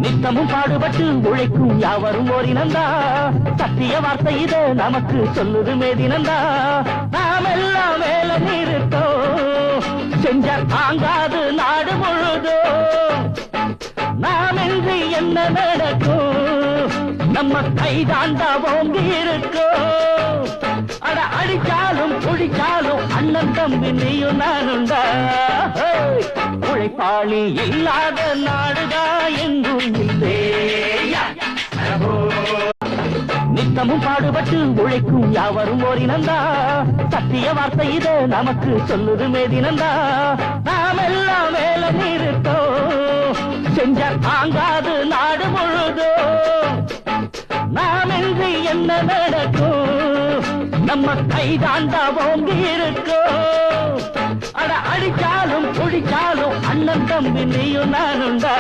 நித்தமும் பாடுபட்டு உழைக்கும் யாவரும் ஓரினந்தா சத்திய வார்த்தை இத நமக்கு சொல்லுது மேதினந்தா நாம் எல்லாம் வேலை நிறுத்தோம் செஞ்ச தாங்காது நாடு முழுதோ நாம் இன்றி என்ன நடக்கும் நம்ம கைதாண்டா ஓங்கி இருக்கோம் அட அடிச்சாலும் குடிச்சாலும் அண்ணன் தம்பி நீயும் நானுண்டா உழைப்பாளி இல்லாத நாடுதா எங்கும் இல்லையா நித்தமும் பாடுபட்டு உழைக்கும் யாவரும் ஓரினந்தா சத்திய வார்த்தை இத நமக்கு சொல்லுது மேதினந்தா நாம் எல்லாம் வேலை நிறுத்தோம் செஞ்ச தாங்காது நாடு முழுதோ நாம் இன்றி என்ன நடக்கும் நம்ம கைதாண்டா ஓங்கி இருக்கோம் அட அடிச்சாலும் குடிச்சாலும் அண்ணன் தம்பி நீயும் நானுண்டா